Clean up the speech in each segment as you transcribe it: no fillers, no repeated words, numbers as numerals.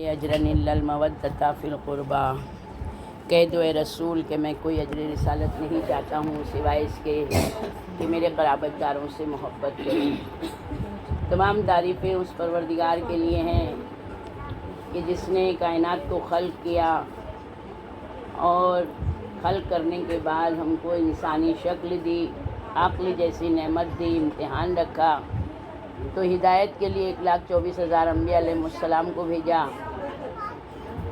اجرن الا المودۃ فی القربا، کہہ دو اے رسول کہ میں کوئی اجر رسالت نہیں چاہتا ہوں سوائے اس کے کہ میرے قرابت داروں سے محبت کریں۔ تمام تعریفیں اس پروردگار کے لیے ہیں کہ جس نے کائنات کو خلق کیا اور خلق کرنے کے بعد ہم کو انسانی شکل دی، عقل جیسی نعمت دی، امتحان رکھا، تو ہدایت کے لیے 1,24,000 انبیاء علیہ السلام کو بھیجا۔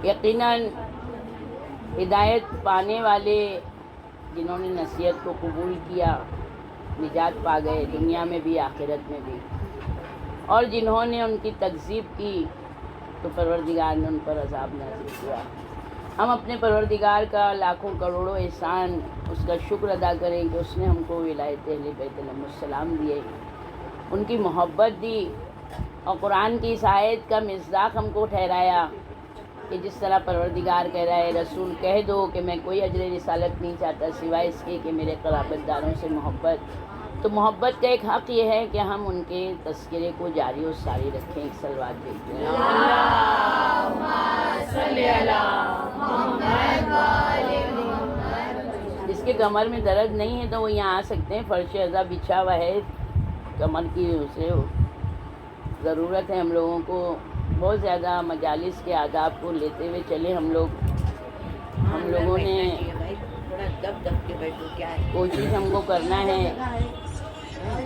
یقیناً ہدایت پانے والے جنہوں نے نصیحت کو قبول کیا نجات پا گئے، دنیا میں بھی آخرت میں بھی، اور جنہوں نے ان کی تکذیب کی تو پروردگار نے ان پر عذاب نازل کیا۔ ہم اپنے پروردگار کا لاکھوں کروڑوں احسان، اس کا شکر ادا کریں کہ اس نے ہم کو ولایت اہل بیت علیہ السلام دیے، ان کی محبت دی، اور قرآن کی اس آیت کا مصداق ہم کو ٹھہرایا کہ جس طرح پروردگار کہہ رہا ہے رسول کہہ دو کہ میں کوئی اجر رسالت نہیں چاہتا سوائے اس کے کہ میرے قرابت داروں سے محبت۔ تو محبت کا ایک حق یہ ہے کہ ہم ان کے تذکرے کو جاری و ساری رکھیں۔ ایک صلوات بھیجتے ہیں، اللہم صلی علی محمد و آل محمد۔ جس کے کمر میں درد نہیں ہے تو وہ یہاں آ سکتے ہیں، فرش عزا بچھا ہوا ہے، کمر کی اسے ضرورت ہے۔ ہم لوگوں کو بہت زیادہ مجالس کے آداب کو لیتے ہوئے چلے۔ ہم لوگوں نے کوشش ہم کو کرنا ہے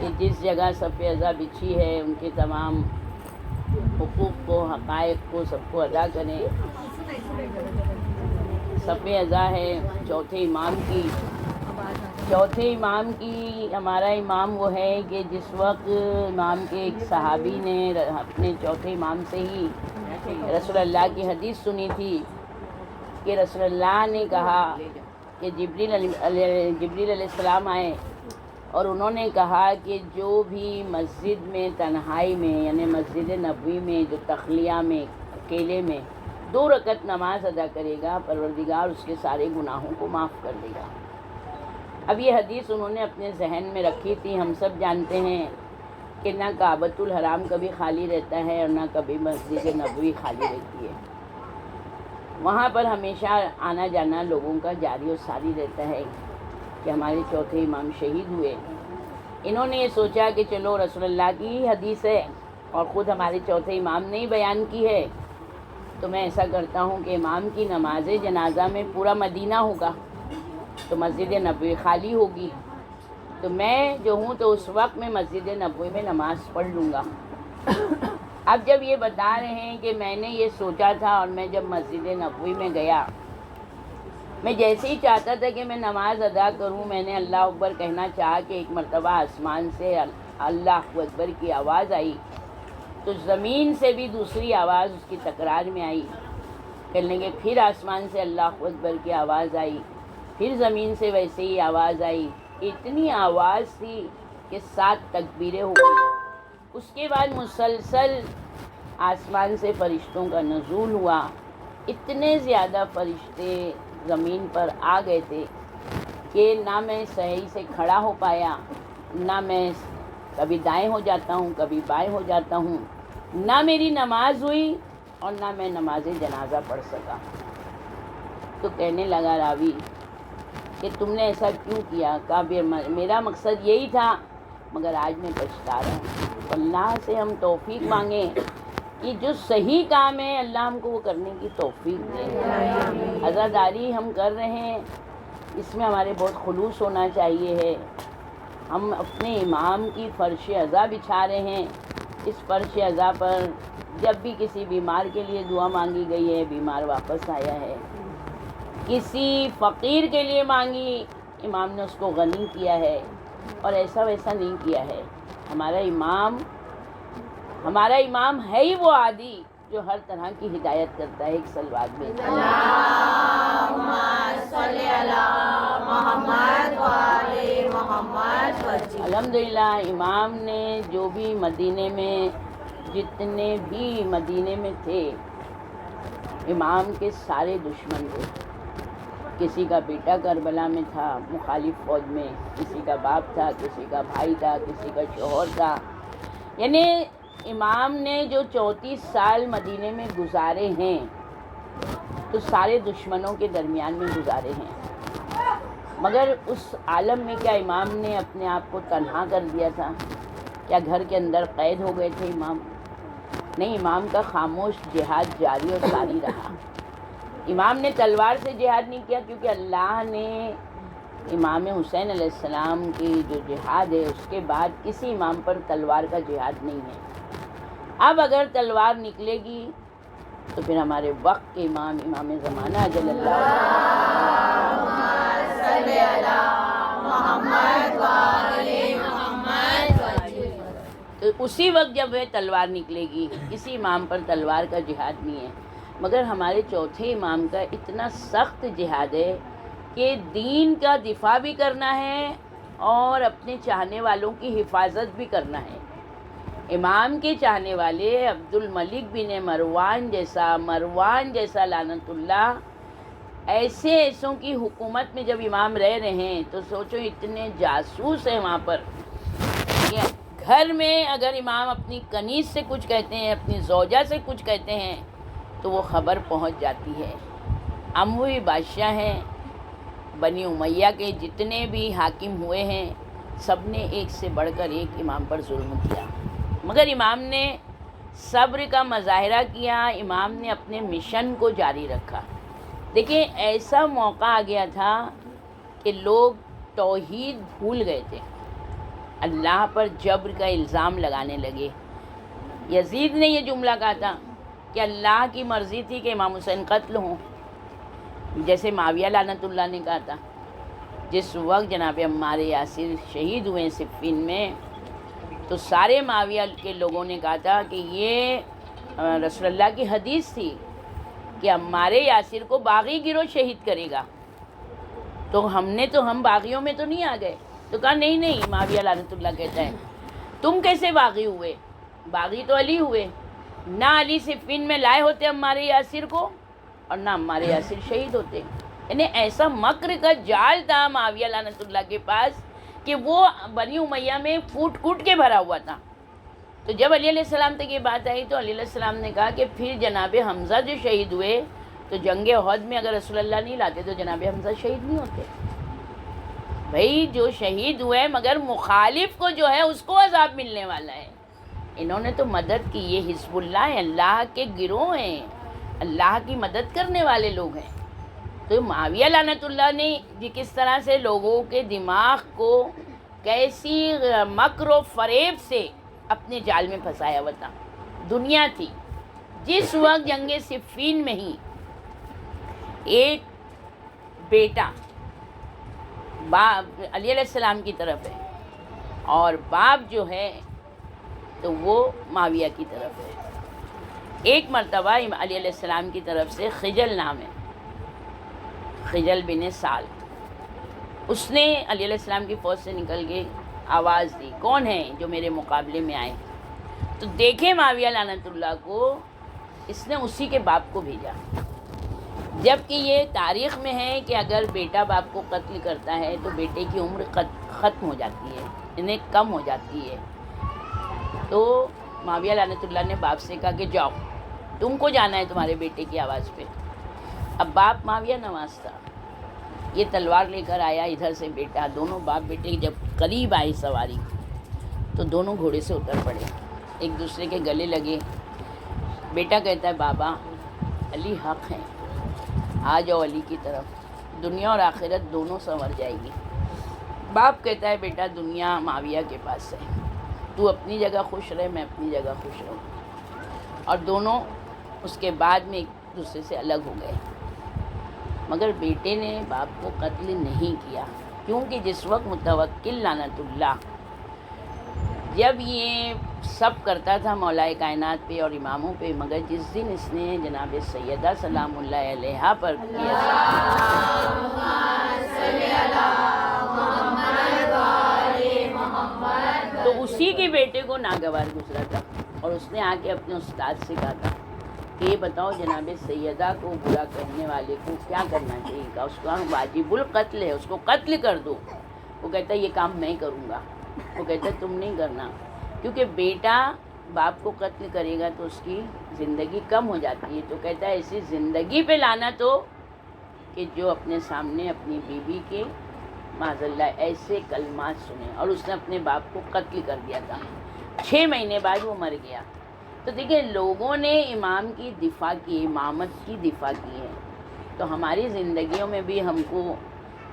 کہ جس جگہ صف عزا بچھی ہے ان کے تمام حقوق کو، حقائق کو، سب کو ادا کریں۔ صف عزا ہے چوتھے امام کی ہمارا امام وہ ہے کہ جس وقت امام کے ایک صحابی نے اپنے چوتھے امام سے ہی رسول اللہ کی حدیث سنی تھی کہ رسول اللہ نے کہا کہ جبریل علیہ السلام آئے اور انہوں نے کہا کہ جو بھی مسجد میں تنہائی میں، یعنی مسجد نبوی میں جو تخلیہ میں اکیلے میں 2 رکعت نماز ادا کرے گا، پروردگار اس کے سارے گناہوں کو معاف کر دے گا۔ اب یہ حدیث انہوں نے اپنے ذہن میں رکھی تھی۔ ہم سب جانتے ہیں کہ نہ کعبۃ الحرام کبھی خالی رہتا ہے اور نہ کبھی مسجد نبوی خالی رہتی ہے، وہاں پر ہمیشہ آنا جانا لوگوں کا جاری و ساری رہتا ہے کہ ہمارے چوتھے امام شہید ہوئے۔ انہوں نے یہ سوچا کہ چلو رسول اللہ کی ہی حدیث ہے اور خود ہمارے چوتھے امام نے ہی بیان کی ہے، تو میں ایسا کرتا ہوں کہ امام کی نماز جنازہ میں پورا مدینہ ہوگا تو مسجد نبوی خالی ہوگی، تو میں جو ہوں تو اس وقت میں مسجد نبوی میں نماز پڑھ لوں گا۔ اب جب یہ بتا رہے ہیں کہ میں نے یہ سوچا تھا اور میں جب مسجد نبوی میں گیا، میں جیسے ہی چاہتا تھا کہ میں نماز ادا کروں، میں نے اللہ اکبر کہنا چاہا کہ ایک مرتبہ آسمان سے اللہ اکبر کی آواز آئی، تو زمین سے بھی دوسری آواز اس کی تکرار میں آئی، کہنے لگے پھر آسمان سے اللہ اکبر کی آواز آئی، پھر زمین سے ویسے ہی آواز آئی، اتنی آواز تھی کہ 7 تکبیریں ہو گئی۔ اس کے بعد مسلسل آسمان سے فرشتوں کا نزول ہوا، اتنے زیادہ فرشتے زمین پر آ گئے تھے کہ نہ میں صحیح سے کھڑا ہو پایا، نہ میں کبھی دائیں ہو جاتا ہوں کبھی بائیں ہو جاتا ہوں، نہ میری نماز ہوئی اور نہ میں نماز جنازہ پڑھ سکا۔ تو کہنے لگا راوی کہ تم نے ایسا کیوں کیا؟ کہا میرا مقصد یہی تھا مگر آج میں پچھتا رہا ہوں۔ اللہ سے ہم توفیق مانگیں کہ جو صحیح کام ہے اللہ ہم کو وہ کرنے کی توفیق دے۔ عزاداری ہم کر رہے ہیں، اس میں ہمارے بہت خلوص ہونا چاہیے ہے۔ ہم اپنے امام کی فرش عزا بچھا رہے ہیں، اس فرش عزا پر جب بھی کسی بیمار کے لیے دعا مانگی گئی ہے بیمار واپس آیا ہے، کسی فقیر کے لیے مانگی امام نے اس کو غنی کیا ہے، اور ایسا ویسا نہیں کیا ہے۔ ہمارا امام ہے ہی وہ عادی جو ہر طرح کی ہدایت کرتا ہے۔ ایک صلوات میں اللہم صلی علی محمد و آل محمد۔ الحمدللہ امام نے جو بھی مدینے میں جتنے بھی مدینے میں تھے، امام کے سارے دشمن تھے۔ کسی کا بیٹا کربلا میں تھا مخالف فوج میں، کسی کا باپ تھا، کسی کا بھائی تھا، کسی کا شوہر تھا، یعنی امام نے جو 34 سال مدینے میں گزارے ہیں تو سارے دشمنوں کے درمیان میں گزارے ہیں، مگر اس عالم میں کیا امام نے اپنے آپ کو تنہا کر دیا تھا؟ کیا گھر کے اندر قید ہو گئے تھے امام؟ نہیں، امام کا خاموش جہاد جاری اور ساری رہا۔ امام نے تلوار سے جہاد نہیں کیا، کیونکہ اللہ نے امام حسین علیہ السلام کی جو جہاد ہے اس کے بعد کسی امام پر تلوار کا جہاد نہیں ہے۔ اب اگر تلوار نکلے گی تو پھر ہمارے وقت کے امام، امام زمانہ اجل اللہ صلی اللہ محمد وآل محمد، تو اسی وقت جب وہ تلوار نکلے گی، کسی امام پر تلوار کا جہاد نہیں ہے، مگر ہمارے چوتھے امام کا اتنا سخت جہاد ہے کہ دین کا دفاع بھی کرنا ہے اور اپنے چاہنے والوں کی حفاظت بھی کرنا ہے۔ امام کے چاہنے والے عبد الملک بن مروان جیسا لعنت اللہ، ایسوں کی حکومت میں جب امام رہ رہے ہیں تو سوچو اتنے جاسوس ہیں وہاں پر کہ گھر میں اگر امام اپنی کنیز سے کچھ کہتے ہیں، اپنی زوجہ سے کچھ کہتے ہیں تو وہ خبر پہنچ جاتی ہے۔ اموی بادشاہ ہیں، بنی امیہ کے جتنے بھی حاکم ہوئے ہیں، سب نے ایک سے بڑھ کر ایک امام پر ظلم کیا، مگر امام نے صبر کا مظاہرہ کیا، امام نے اپنے مشن کو جاری رکھا۔ دیکھیں، ایسا موقع آ گیا تھا کہ لوگ توحید بھول گئے تھے، اللہ پر جبر کا الزام لگانے لگے۔ یزید نے یہ جملہ کہا تھا کہ اللہ کی مرضی تھی کہ امام حسین قتل ہوں، جیسے معاویہ لعنت اللہ نے کہا تھا۔ جس وقت جناب عمار یاسر شہید ہوئے صفین میں، تو سارے معاویہ کے لوگوں نے کہا تھا کہ یہ رسول اللہ کی حدیث تھی کہ عمار یاسر کو باغی گروہ شہید کرے گا، تو ہم باغیوں میں تو نہیں آ گئے۔ تو کہا نہیں، معاویہ لعنت اللہ کہتا ہے تم کیسے باغی ہوئے؟ باغی تو علی ہوئے، نہ علی صفین میں لائے ہوتے عمار یاسر کو اور نہ عمار یاسر شہید ہوتے۔ یعنی ایسا مکر کا جال تھا معاویہ لعنت اللہ کے پاس کہ وہ بنی امیہ میں کوٹ کے بھرا ہوا تھا۔ تو جب علی علیہ السلام تک یہ بات آئی تو علی علیہ السلام نے کہا کہ پھر جناب حمزہ جو شہید ہوئے، تو جنگ احد میں اگر رسول اللہ نہیں لاتے تو جناب حمزہ شہید نہیں ہوتے۔ بھائی جو شہید ہوئے مگر مخالف کو جو ہے اس کو عذاب ملنے والا ہے۔ انہوں نے تو مدد کی، یہ حزب اللہ ہیں، اللہ کے گروہ ہیں، اللہ کی مدد کرنے والے لوگ ہیں۔ تو معاویہ لعنت اللہ نے کس طرح سے لوگوں کے دماغ کو کیسی مکر و فریب سے اپنے جال میں پھنسایا ہوا تھا۔ دنیا تھی جس وقت جنگ صفین میں ہی ایک بیٹا باپ علی علیہ السلام کی طرف ہے اور باپ جو ہے تو وہ معاویہ کی طرف ہے۔ ایک مرتبہ علی علیہ السلام کی طرف سے خجل نام ہے، خجل بن سال، اس نے علی علیہ السلام کی فوج سے نکل کے آواز دی کون ہے جو میرے مقابلے میں آئے؟ تو دیکھیں معاویہ لعنت اللہ کو، اس نے اسی کے باپ کو بھیجا، جبکہ یہ تاریخ میں ہے کہ اگر بیٹا باپ کو قتل کرتا ہے تو بیٹے کی عمر ختم ہو جاتی ہے، انہیں کم ہو جاتی ہے۔ تو معاویہ لعنت اللہ نے باپ سے کہا کہ جاؤ، تم کو جانا ہے تمہارے بیٹے کی آواز پہ۔ اب باپ معاویہ نواز تھا، یہ تلوار لے کر آیا، ادھر سے بیٹا، دونوں باپ بیٹے جب قریب آئی سواری تو دونوں گھوڑے سے اتر پڑے، ایک دوسرے کے گلے لگے۔ بیٹا کہتا ہے بابا علی حق ہیں، آ جاؤ علی کی طرف، دنیا اور آخرت دونوں سنور جائے گی۔ باپ کہتا ہے بیٹا دنیا معاویہ کے پاس ہے، تو اپنی جگہ خوش رہے، میں اپنی جگہ خوش رہوں۔ اور دونوں اس کے بعد میں ایک دوسرے سے الگ ہو گئے، مگر بیٹے نے باپ کو قتل نہیں کیا، کیونکہ جس وقت متوکل لعنت اللہ جب یہ سب کرتا تھا مولا کائنات پہ اور اماموں پہ، مگر جس دن اس نے جناب سیدہ سلام اللہ علیہا پر کیا تو اسی کے بیٹے کو ناگوار گزرا تھا، اور اس نے آ کے اپنے استاد سے کہا تھا کہ یہ بتاؤ جناب سیدہ کو برا کرنے والے کو کیا کرنا چاہیے، کہ اس کا واجب القتل ہے، اس کو قتل کر دو۔ وہ کہتا ہے یہ کام میں کروں گا، وہ کہتا ہے تم نہیں کرنا، کیونکہ بیٹا باپ کو قتل کرے گا تو اس کی زندگی کم ہو جاتی ہے. تو کہتا ہے ایسی زندگی پہ لعنت ہو کہ جو اپنے سامنے اپنی بیوی کے معاذ اللہ ایسے کلمات سنے. اور اس نے اپنے باپ کو قتل کر دیا تھا. 6 مہینے بعد وہ مر گیا. تو دیکھیں لوگوں نے امام کی دفاع کی, امامت کی دفاع کی ہے. تو ہماری زندگیوں میں بھی ہم کو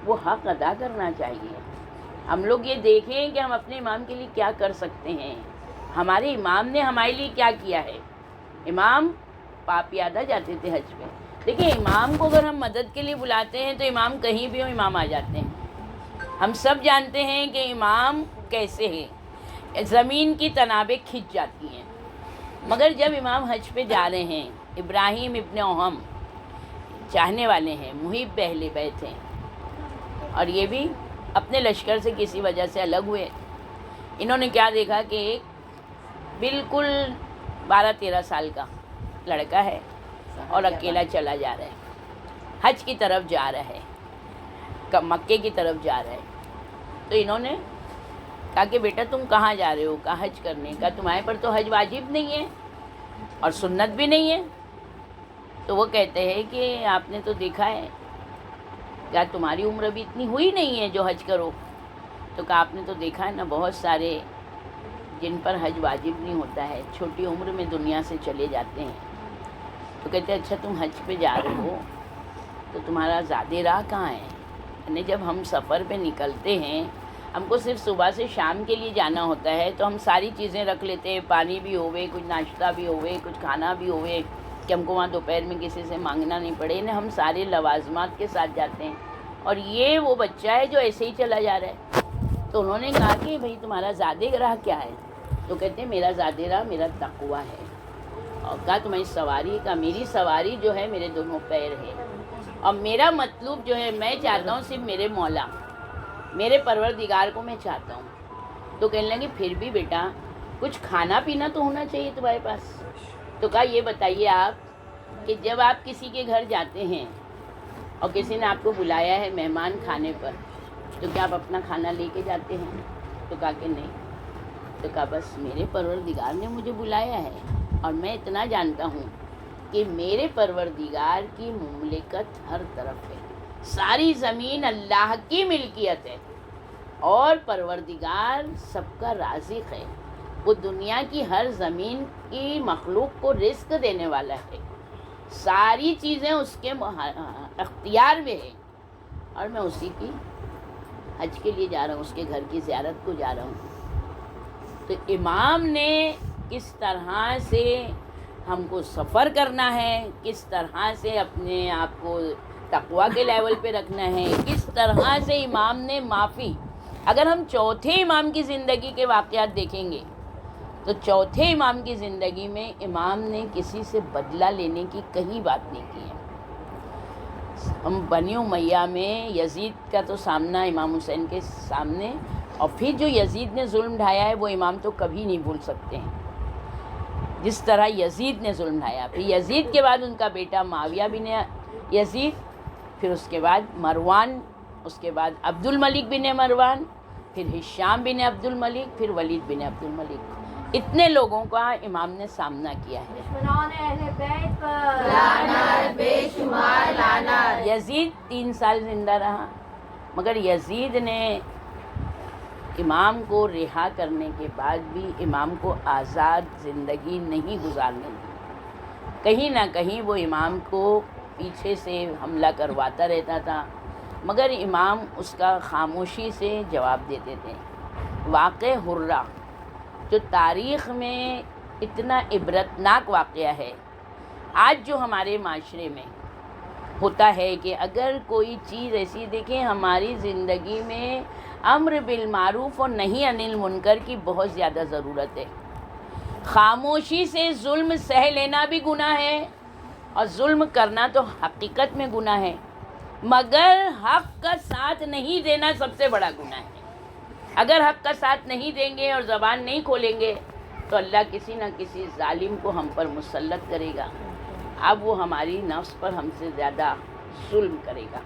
وہ حق ادا کرنا چاہیے. ہم لوگ یہ دیکھیں کہ ہم اپنے امام کے لیے کیا کر سکتے ہیں. ہمارے امام نے ہمارے لیے کیا کیا ہے. امام پاپیادہ جاتے تھے حج پہ. دیکھیں امام کو اگر ہم مدد کے لیے بلاتے ہیں تو امام کہیں بھی ہو امام آ جاتے ہیں. ہم سب جانتے ہیں کہ امام کیسے ہیں. زمین کی تنابیں کھنچ جاتی ہیں. مگر جب امام حج پہ جا رہے ہیں, ابراہیم ابن اوہم چاہنے والے ہیں, محب اہل بیت ہیں, اور یہ بھی اپنے لشکر سے کسی وجہ سے الگ ہوئے. انہوں نے کیا دیکھا کہ ایک بالکل 12-13 سال کا لڑکا ہے اور اکیلا چلا جا رہا ہے, حج کی طرف جا رہا ہے, مکے کی طرف جا رہا ہے. تو انہوں نے کہا کہ بیٹا تم کہاں جا رہے ہو؟ کہا حج کرنے. کا تمہارے پر تو حج واجب نہیں ہے اور سنت بھی نہیں ہے. تو وہ کہتے ہیں کہ آپ نے تو دیکھا ہے, کیا تمہاری عمر ابھی اتنی ہوئی نہیں ہے جو حج کرو؟ تو کہا آپ نے تو دیکھا ہے نا, بہت سارے جن پر حج واجب نہیں ہوتا ہے چھوٹی عمر میں دنیا سے چلے جاتے ہیں. تو کہتے ہیں اچھا تم حج پہ جا رہے ہو تو تمہارا زادِ راہ کہاں ہے؟ یعنی جب ہم سفر پہ نکلتے ہیں, ہم کو صرف صبح سے شام کے لیے جانا ہوتا ہے تو ہم ساری چیزیں رکھ لیتے ہیں, پانی بھی ہوئے, کچھ ناشتہ بھی ہوئے, کچھ کھانا بھی ہوئے, کہ ہم کو وہاں دوپہر میں کسی سے مانگنا نہیں پڑے. انہیں ہم سارے لوازمات کے ساتھ جاتے ہیں. اور یہ وہ بچہ ہے جو ایسے ہی چلا جا رہا ہے. تو انہوں نے کہا کہ بھئی تمہارا زادِ راہ کیا ہے؟ تو کہتے ہیں میرا زادِ راہ میرا تقویٰ ہے. اور کہا تمہاری سواری کا, میری سواری جو ہے میرے دونوں پیر ہے, اور میرا مطلوب جو ہے میں چاہتا ہوں صرف میرے مولا میرے پروردگار کو میں چاہتا ہوں. تو کہنے لگے پھر بھی بیٹا کچھ کھانا پینا تو ہونا چاہیے تمہارے پاس. تو کہا یہ بتائیے آپ کہ جب آپ کسی کے گھر جاتے ہیں اور کسی نے آپ کو بلایا ہے مہمان کھانے پر, تو کیا آپ اپنا کھانا لے کے جاتے ہیں؟ تو کہا کہ نہیں. تو کہا بس میرے پروردگار نے مجھے بلایا ہے اور میں اتنا جانتا ہوں کہ میرے پروردگار کی مملکت ہر طرف ہے, ساری زمین اللہ کی ملکیت ہے, اور پروردگار سب کا رازق ہے. وہ دنیا کی ہر زمین کی مخلوق کو رزق دینے والا ہے. ساری چیزیں اس کے اختیار میں ہے, اور میں اسی کی حج کے لیے جا رہا ہوں, اس کے گھر کی زیارت کو جا رہا ہوں. تو امام نے کس طرح سے ہم کو سفر کرنا ہے, کس طرح سے اپنے آپ کو تقویٰ کے لیول پہ رکھنا ہے, کس طرح سے امام نے معافی. اگر ہم چوتھے امام کی زندگی کے واقعات دیکھیں گے تو چوتھے امام کی زندگی میں امام نے کسی سے بدلہ لینے کی کہیں بات نہیں کی ہے. ہم بنی امیہ میں یزید کا تو سامنا امام حسین کے سامنے, اور پھر جو یزید نے ظلم ڈھایا ہے وہ امام تو کبھی نہیں بھول سکتے ہیں. جس طرح یزید نے ظلم ڈھایا, پھر یزید کے بعد ان کا بیٹا معاویہ بن یزید, پھر اس کے بعد مروان, اس کے بعد عبد الملک بن مروان, پھر ہشام بن عبد الملک, پھر ولید بن عبد الملک. اتنے لوگوں کا امام نے سامنا کیا ہے. دشمنان اہل بیت پر لعنت, بے شمار لعنت. یزید 3 سال زندہ رہا, مگر یزید نے امام کو رہا کرنے کے بعد بھی امام کو آزاد زندگی نہیں گزارنے دی. کہیں نہ کہیں وہ امام کو پیچھے سے حملہ کرواتا رہتا تھا, مگر امام اس کا خاموشی سے جواب دیتے تھے. واقعہ حرہ جو تاریخ میں اتنا عبرتناک واقعہ ہے, آج جو ہمارے معاشرے میں ہوتا ہے کہ اگر کوئی چیز ایسی, دیکھیں ہماری زندگی میں امر بالمعروف اور نہی عن المنکر کی بہت زیادہ ضرورت ہے. خاموشی سے ظلم سہ لینا بھی گناہ ہے, اور ظلم کرنا تو حقیقت میں گناہ ہے, مگر حق کا ساتھ نہیں دینا سب سے بڑا گناہ ہے. اگر حق کا ساتھ نہیں دیں گے اور زبان نہیں کھولیں گے تو اللہ کسی نہ کسی ظالم کو ہم پر مسلط کرے گا. اب وہ ہماری نفس پر ہم سے زیادہ ظلم کرے گا.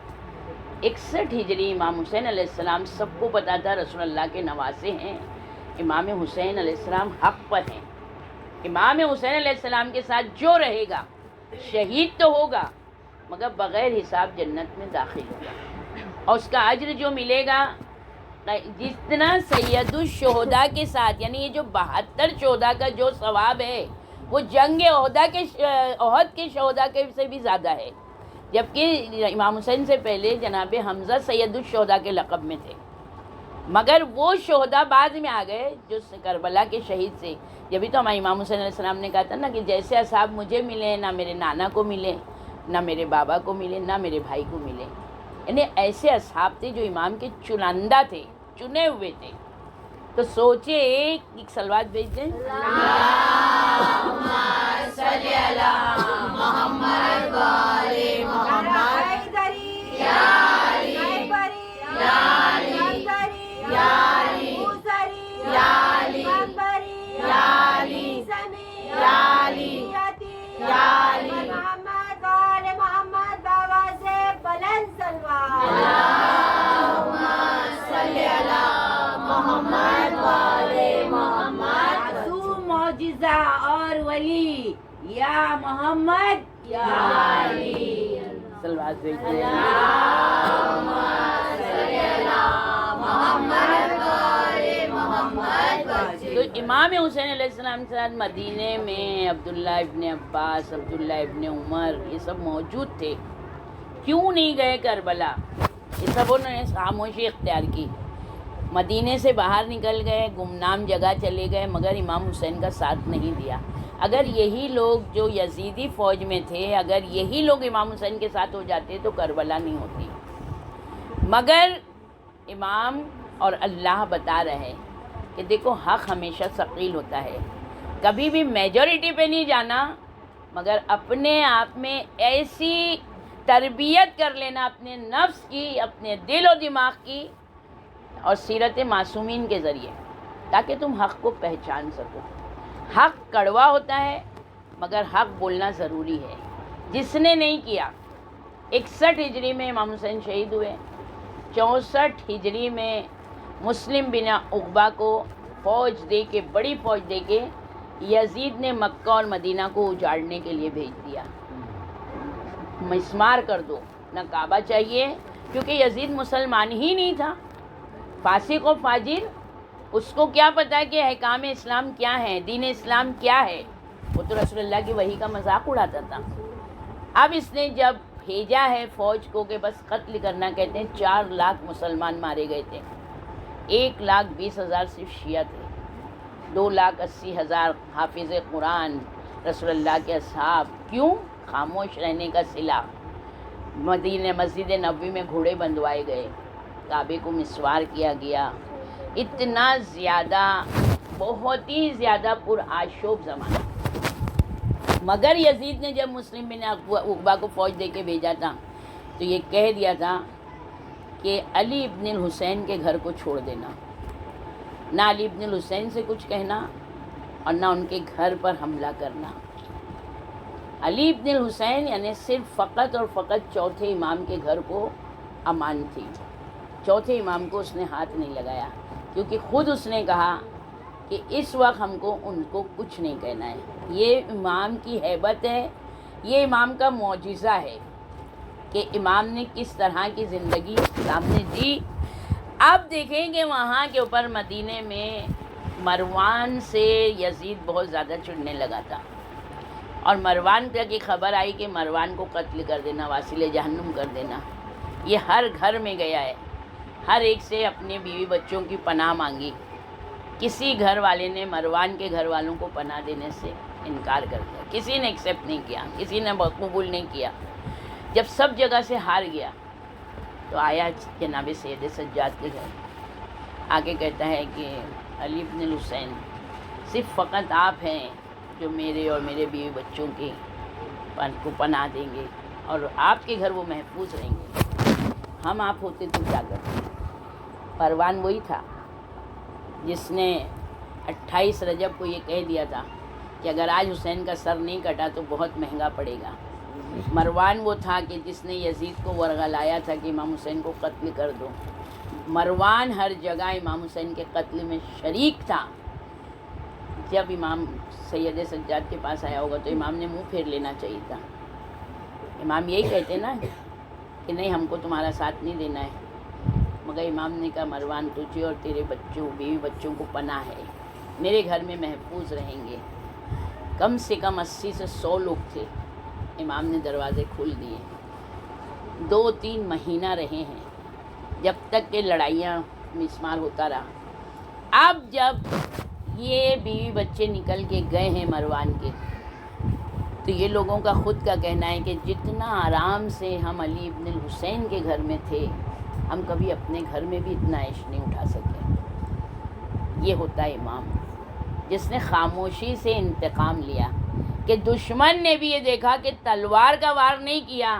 61 ہجری امام حسین علیہ السلام, سب کو پتا تھا رسول اللہ کے نواسے ہیں, امام حسین علیہ السلام حق پر ہیں, امام حسین علیہ السلام کے ساتھ جو رہے گا شہید تو ہوگا مگر بغیر حساب جنت میں داخل ہوگا، اور اس کا اجر جو ملے گا جتنا سید الشہداء کے ساتھ، یعنی یہ جو 72 شہداء کا جو ثواب ہے وہ جنگ احد کے شہداء کے سے بھی زیادہ ہے، جبکہ امام حسین سے پہلے جناب حمزہ سید الشہداء کے لقب میں تھے، مگر وہ شہداء بعد میں آ گئے جو کربلا کے شہید سے. جبھی تو ہمارے امام حسین علیہ السلام نے کہا تھا نا کہ جیسے اصحاب مجھے ملے، نہ میرے نانا کو ملے، نہ میرے بابا کو ملے، نہ میرے بھائی کو ملے. یعنی ایسے اصحاب تھے جو امام کے چنندہ تھے، چنے ہوئے تھے. تو سوچے ایک صلوات بھیج دیں. معجزہ اور ولی یا محمد یا علی. صلوات بھیج دیں. تو امام حسین علیہ السلام کے ساتھ مدینے میں عبداللہ ابن عباس، عبداللہ ابن عمر، یہ سب موجود تھے. کیوں نہیں گئے کربلا؟ یہ سب انہوں نے خاموشی اختیار کی، مدینے سے باہر نکل گئے، گمنام جگہ چلے گئے، مگر امام حسین کا ساتھ نہیں دیا. اگر یہی لوگ جو یزیدی فوج میں تھے، اگر یہی لوگ امام حسین کے ساتھ ہو جاتے تو کربلا نہیں ہوتی. مگر امام اور اللہ بتا رہے کہ دیکھو حق ہمیشہ ثقیل ہوتا ہے، کبھی بھی میجورٹی پہ نہیں جانا، مگر اپنے آپ میں ایسی تربیت کر لینا اپنے نفس کی، اپنے دل و دماغ کی اور سیرت معصومین کے ذریعے، تاکہ تم حق کو پہچان سکو. حق کڑوا ہوتا ہے مگر حق بولنا ضروری ہے. جس نے نہیں کیا، 61 ہجری میں امام حسین شہید ہوئے، 64 ہجری میں مسلم بن عقبہ کو فوج دے کے، بڑی فوج دے کے یزید نے مکہ اور مدینہ کو اجاڑنے کے لیے بھیج دیا. مسمار کر دو، نہ کعبہ چاہیے، کیونکہ یزید مسلمان ہی نہیں تھا، فاسق و فاجر. اس کو کیا پتا کہ احکام اسلام کیا ہے، دین اسلام کیا ہے؟ وہ تو رسول اللہ کی وحی کا مذاق اڑاتا تھا. اب اس نے جب بھیجا ہے فوج کو کہ بس قتل کرنا، کہتے ہیں 4 لاکھ مسلمان مارے گئے تھے، 1,20,000 صرف شیعہ تھے، 2,80,000 حافظ قرآن، رسول اللہ کے اصحاب. کیوں؟ خاموش رہنے کا صلہ. مدینہ مسجد نبوی میں گھوڑے بندھوائے گئے، کعبے کو مسوار کیا گیا. اتنا زیادہ، بہت ہی زیادہ پرآشوب زمانہ. مگر یزید نے جب مسلم بن عقبہ کو فوج دے کے بھیجا تھا تو یہ کہہ دیا تھا کہ علی ابن الحسین کے گھر کو چھوڑ دینا، نہ علی ابن الحسین سے کچھ کہنا اور نہ ان کے گھر پر حملہ کرنا. علی ابن الحسین یعنی صرف فقط اور فقط چوتھے امام کے گھر کو امان تھی. چوتھے امام کو اس نے ہاتھ نہیں لگایا، کیونکہ خود اس نے کہا کہ اس وقت ہم کو ان کو کچھ نہیں کہنا ہے. یہ امام کی ہیبت ہے، یہ امام کا معجزہ ہے کہ امام نے کس طرح کی زندگی اسلام نے دی. اب دیکھیں کہ وہاں کے اوپر مدینے میں مروان سے یزید بہت زیادہ چڑھنے لگا تھا، اور مروان تک یہ خبر آئی کہ مروان کو قتل کر دینا، واصل جہنم کر دینا. یہ ہر گھر میں گیا ہے، ہر ایک سے اپنے بیوی بچوں کی پناہ مانگی. کسی گھر والے نے مروان کے گھر والوں کو پناہ دینے سے انکار کر دیا، کسی نے ایکسیپٹ نہیں کیا، کسی نے قبول نہیں کیا. جب سب جگہ سے ہار گیا تو آیا جناب سید سجاد کے گھر، آگے کہتا ہے کہ علی ابن الحسین صرف فقط آپ ہیں جو میرے اور میرے بیوی بچوں کی کو پناہ دیں گے، اور آپ کے گھر وہ محفوظ رہیں گے. ہم آپ ہوتے تو کیا کرتے؟ پروان وہی تھا جس نے 28 رجب کو یہ کہہ دیا تھا کہ اگر آج حسین کا سر نہیں کٹا تو بہت مہنگا پڑے گا. مروان وہ تھا کہ جس نے یزید کو ورغلایا تھا کہ امام حسین کو قتل کر دو. مروان ہر جگہ امام حسین کے قتل میں شریک تھا. جب امام سید سجاد کے پاس آیا ہوگا تو امام نے منہ پھیر لینا چاہیے تھا. امام یہی کہتے نا کہ نہیں ہم کو تمہارا ساتھ نہیں دینا ہے، مگر امام نے کہا مروان تجھے اور تیرے بچوں بیوی بچوں کو پناہ ہے، میرے گھر میں محفوظ رہیں گے. کم سے کم 80 سے 100 لوگ تھے. امام نے دروازے کھول دیے. 2-3 مہینہ رہے ہیں جب تک کہ لڑائیاں مسمار ہوتا رہا. اب جب یہ بیوی بچے نکل کے گئے ہیں مروان کے، تو یہ لوگوں کا خود کا کہنا ہے کہ جتنا آرام سے ہم علی ابن الحسین کے گھر میں تھے، ہم کبھی اپنے گھر میں بھی اتنا عیش نہیں اٹھا سکے. یہ ہوتا ہے امام جس نے خاموشی سے انتقام لیا، کہ دشمن نے بھی یہ دیکھا کہ تلوار کا وار نہیں کیا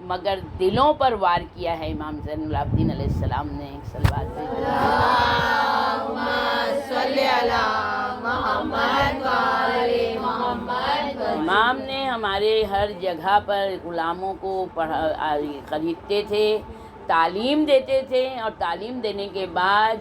مگر دلوں پر وار کیا ہے. امام زین العابدین علیہ السلام نے ایک صلوات بھیجی. اللہم صلی علی محمد وآل محمد. امام نے ہمارے ہر جگہ پر غلاموں کو خریدتے تھے، تعلیم دیتے تھے، اور تعلیم دینے کے بعد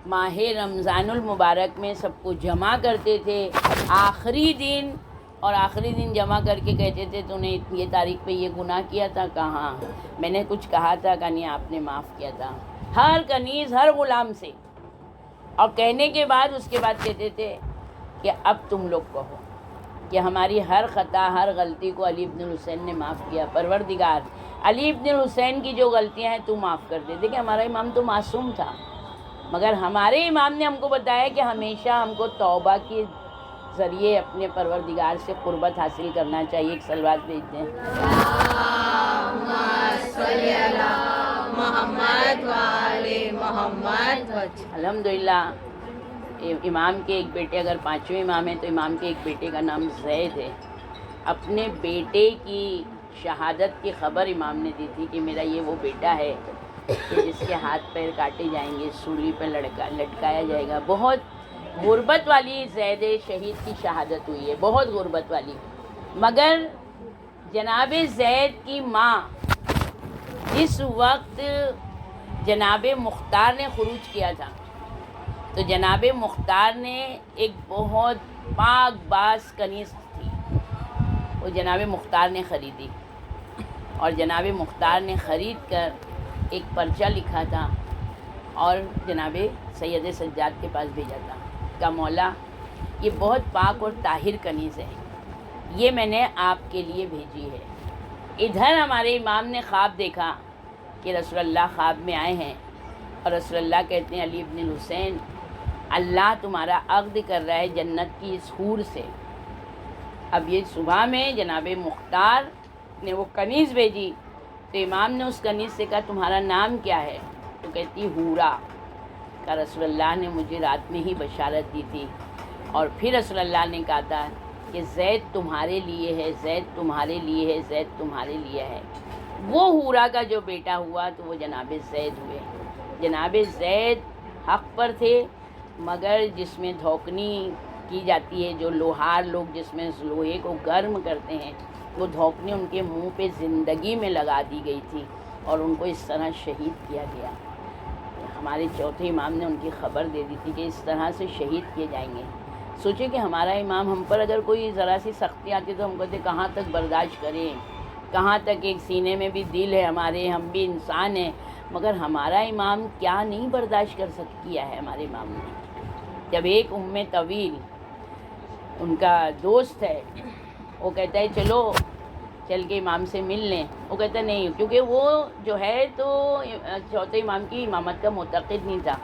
ماہ رمضان المبارک میں سب کو جمع کرتے تھے آخری دن جمع کر کے کہتے تھے تو نے یہ تاریخ پہ یہ گناہ کیا تھا، کہاں میں نے کچھ کہا تھا کہ نہیں آپ نے معاف کیا تھا. ہر کنیز ہر غلام سے، اور کہنے کے بعد اس کے بعد کہتے تھے کہ اب تم لوگ کہو کہ ہماری ہر خطا ہر غلطی کو علی ابن الحسین نے معاف کیا. پروردگار علی ابن الحسین کی جو غلطیاں ہیں تو معاف کر دے. دیکھیں ہمارا امام تو معصوم تھا، مگر ہمارے امام نے ہم کو بتایا کہ ہمیشہ ہم کو توبہ کے ذریعے اپنے پروردگار سے قربت حاصل کرنا چاہیے. ایک صلوات بھیج دیں. اللہم صلی علی محمد وآل محمد. الحمدللہ امام کے ایک بیٹے، اگر 5ویں امام ہیں تو امام کے ایک بیٹے کا نام زید ہے. اپنے بیٹے کی شہادت کی خبر امام نے دی تھی کہ میرا یہ وہ بیٹا ہے کہ جس کے ہاتھ پیر کاٹے جائیں گے، سولی پہ لٹکایا جائے گا. بہت غربت والی زید شہید کی شہادت ہوئی ہے، بہت غربت والی. مگر جناب زید کی ماں جس وقت جناب مختار نے خروج کیا تھا تو جناب مختار نے ایک بہت پاک باز کنیز تھی، وہ جناب مختار نے خریدی، اور جناب مختار نے خرید کر ایک پرچہ لکھا تھا اور جناب سید سجاد کے پاس بھیجا تھا کہ مولا یہ بہت پاک اور طاہر کنیز ہے، یہ میں نے آپ کے لیے بھیجی ہے. ادھر ہمارے امام نے خواب دیکھا کہ رسول اللہ خواب میں آئے ہیں اور رسول اللہ کہتے ہیں علی ابن الحسین اللہ تمہارا عقد کر رہا ہے جنت کی اس حور سے. اب یہ صبح میں جناب مختار نے وہ کنیز بھیجی تو امام نے اس کنیز سے کہا تمہارا نام کیا ہے؟ تو کہتی حورا. کہ رسول اللہ نے مجھے رات میں ہی بشارت دی تھی. اور پھر رسول اللہ نے کہا تھا کہ زید تمہارے لیے ہے، زید تمہارے لیے ہے، زید تمہارے لیے ہے. وہ حورا کا جو بیٹا ہوا تو وہ جناب زید ہوئے. جناب زید حق پر تھے، مگر جس میں دھوکنی کی جاتی ہے، جو لوہار لوگ جس میں لوہے کو گرم کرتے ہیں، وہ دھوکنی ان کے منہ پہ زندگی میں لگا دی گئی تھی اور ان کو اس طرح شہید کیا گیا. ہمارے چوتھے امام نے ان کی خبر دے دی تھی کہ اس طرح سے شہید کیے جائیں گے. سوچیں کہ ہمارا امام ہم پر اگر کوئی ذرا سی سختی آتی تو ہم کہتے کہاں تک برداشت کریں، کہاں تک، ایک سینے میں بھی دل ہے ہمارے، ہم بھی انسان ہیں. مگر ہمارا امام کیا نہیں برداشت کیا ہے ہمارے امام نے. جب ایک طویل ان کا دوست ہے، وہ کہتا ہے چل کے امام سے مل لیں، وہ کہتا ہے نہیں، کیونکہ وہ جو ہے تو چوتھے امام کی امامت کا معتقد نہیں تھا.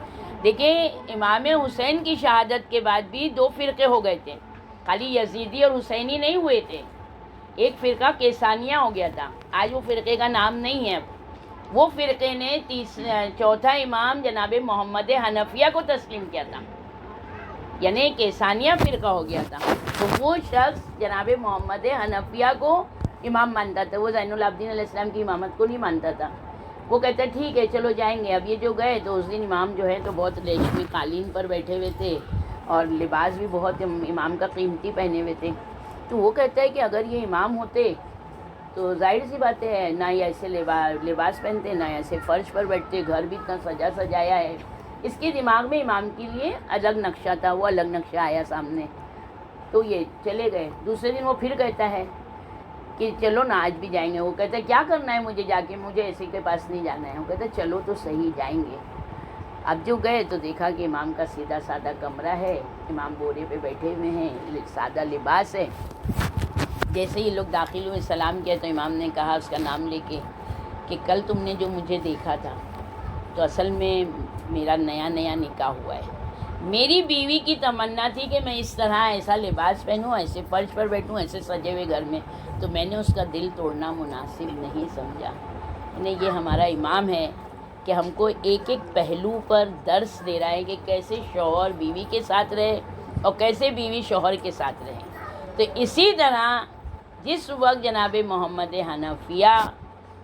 دیکھیں امام حسین کی شہادت کے بعد بھی 2 فرقے ہو گئے تھے، خالی یزیدی اور حسینی نہیں ہوئے تھے. ایک فرقہ کیسانیہ ہو گیا تھا، آج وہ فرقے کا نام نہیں ہے. وہ فرقے نے چوتھا امام جناب محمد حنفیہ کو تسلیم کیا تھا، یعنی کیسانیہ فرقہ ہو گیا تھا. تو وہ شخص جناب محمد حنفیہ کو امام مانتا تھا، وہ زین العابدین علیہ السلام کی امامت کو نہیں مانتا تھا. وہ کہتا ہے ٹھیک ہے چلو جائیں گے. اب یہ جو گئے تو اس دن امام جو ہے تو بہت ریشمی قالین پر بیٹھے ہوئے تھے اور لباس بھی بہت امام کا قیمتی پہنے ہوئے تھے. تو وہ کہتا ہے کہ اگر یہ امام ہوتے تو ظاہر سی بات ہے نہ یہ ایسے لباس پہنتے، نہ ایسے فرش پر بیٹھتے، گھر بھی اتنا سجایا ہے. اس کے دماغ میں امام کے لیے الگ نقشہ تھا، وہ الگ نقشہ آیا سامنے. تو یہ چلے گئے. دوسرے دن وہ پھر کہتا ہے کہ چلو نا آج بھی جائیں گے. وہ کہتا ہے کیا کرنا ہے مجھے جا کے, مجھے ایسے کے پاس نہیں جانا ہے. وہ کہتا ہے چلو تو صحیح جائیں گے. اب جو گئے تو دیکھا کہ امام کا سیدھا سادہ کمرہ ہے, امام بورے پہ بیٹھے ہوئے ہیں, سادہ لباس ہے. جیسے ہی لوگ داخل ہوئے سلام کیا تو امام نے کہا اس کا نام لے کے کہ کل تم نے جو مجھے دیکھا تھا تو اصل میں میرا نیا نکاح ہوا ہے. میری بیوی کی تمنا تھی کہ میں اس طرح ایسا لباس پہنوں, ایسے فرش پر بیٹھوں, ایسے سجے ہوئے گھر میں, تو میں نے اس کا دل توڑنا مناسب نہیں سمجھا. یہ ہمارا امام ہے کہ ہم کو ایک ایک پہلو پر درس دے رہا ہے کہ کیسے شوہر بیوی کے ساتھ رہے اور کیسے بیوی شوہر کے ساتھ رہے. تو اسی طرح جس وقت جناب محمد حنفیہ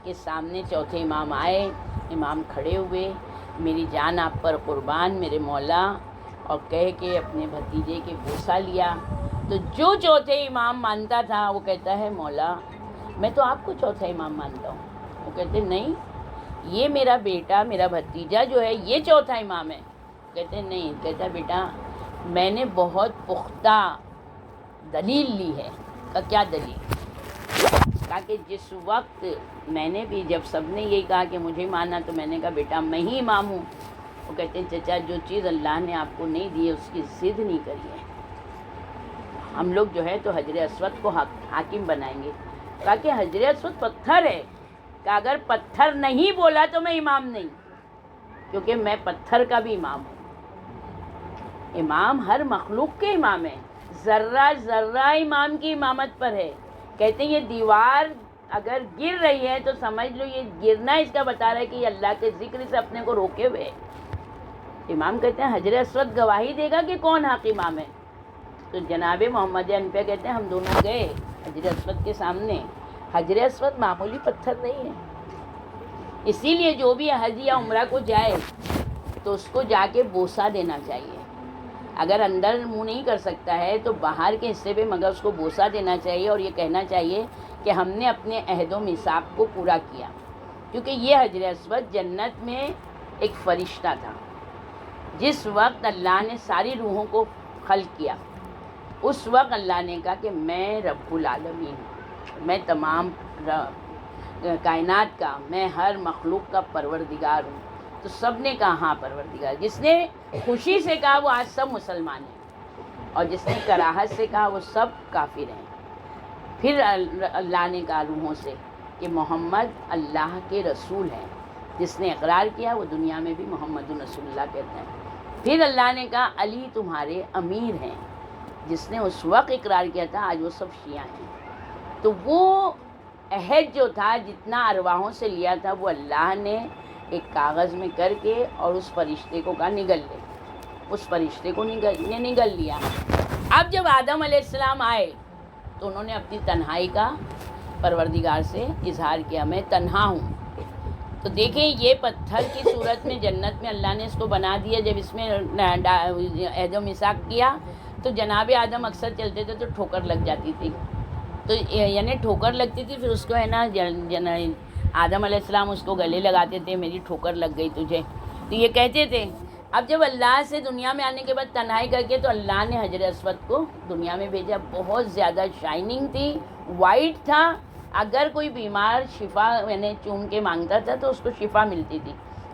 کے سامنے چوتھے امام آئے, امام کھڑے ہوئے, میری جان آپ پر قربان میرے مولا, اور کہہ کے اپنے بھتیجے کے بوسہ لیا. تو جو چوتھے امام مانتا تھا وہ کہتا ہے مولا میں تو آپ کو چوتھا امام مانتا ہوں. وہ کہتے نہیں, یہ میرا بیٹا میرا بھتیجا جو ہے یہ چوتھا امام ہے. کہتے نہیں. کہتا بیٹا میں نے بہت پختہ دلیل لی ہے. کا کیا دلیل؟ کہا کہ جس وقت میں نے بھی, جب سب نے یہی کہا کہ مجھے مانا, تو میں نے کہا بیٹا میں ہی امام ہوں. وہ کہتے ہیں چچا جو چیز اللہ نے آپ کو نہیں دی ہے اس کی ضد نہیں کریے. ہم لوگ جو ہے تو حجر اسود کو حاکم بنائیں گے. کہا کہ حجر اسود پتھر ہے, کہ اگر پتھر نہیں بولا تو میں امام نہیں, کیونکہ میں پتھر کا بھی امام ہوں. امام ہر مخلوق کے امام ہے, ذرہ ذرہ امام کی امامت پر ہے. کہتے ہیں یہ دیوار اگر گر رہی ہے تو سمجھ لو یہ گرنا اس کا بتا رہا ہے کہ یہ اللہ کے ذکر سے اپنے کو روکے ہوئے. امام کہتے ہیں حجر اسود گواہی دے گا کہ کون حق امام ہے. تو جناب محمد حنفیہ کہتے ہیں ہم دونوں گئے حجر اسود کے سامنے. حجر اسود معمولی پتھر نہیں ہے, اسی لیے جو بھی حج یا عمرہ کو جائے تو اس کو جا کے بوسہ دینا چاہیے. اگر اندر منہ نہیں کر سکتا ہے تو باہر کے حصے پہ مگر اس کو بوسہ دینا چاہیے, اور یہ کہنا چاہیے کہ ہم نے اپنے عہد و میثاق کو پورا کیا. کیونکہ یہ حجر اسود جنت میں ایک فرشتہ تھا. جس وقت اللہ نے ساری روحوں کو خلق کیا اس وقت اللہ نے کہا کہ میں رب العالمین ہوں, میں تمام کائنات کا, میں ہر مخلوق کا پروردگار ہوں. تو سب نے کہا ہاں پروردگار. جس نے خوشی سے کہا وہ آج سب مسلمان ہیں, اور جس نے کراہت سے کہا وہ سب کافر ہیں. پھر اللہ نے کہا روحوں سے کہ محمد اللہ کے رسول ہیں. جس نے اقرار کیا وہ دنیا میں بھی محمد رسول اللہ کہتے ہیں. پھر اللہ نے کہا علی تمہارے امیر ہیں. جس نے اس وقت اقرار کیا تھا آج وہ سب شیعہ ہیں. تو وہ عہد جو تھا جتنا ارواحوں سے لیا تھا وہ اللہ نے ایک کاغذ میں کر کے اور اس فرشتے کو کہا نگل لے. اس فرشتے کو نگل لیا. اب جب آدم علیہ السلام آئے تو انہوں نے اپنی تنہائی کا پروردگار سے اظہار کیا, میں تنہا ہوں. تو دیکھیں یہ پتھر کی صورت میں جنت میں اللہ نے اس کو بنا دیا. جب اس میں عہد و میثاق کیا تو جناب آدم اکثر چلتے تھے تو ٹھوکر لگ جاتی تھی. تو یعنی ٹھوکر لگتی تھی, پھر اس کو ہے نا آدم علیہ السلام اس کو گلے لگاتے تھے, میری ٹھوکر لگ گئی تجھے. تو یہ کہتے تھے. اب جب اللہ سے دنیا میں آنے کے بعد تنہائی کر کے تو اللہ نے حجر اسود کو دنیا میں بھیجا. بہت زیادہ شائننگ تھی, وائٹ تھا. اگر کوئی بیمار شفا یعنی چوم کے مانگتا تھا تو اس کو شفا ملتی تھی.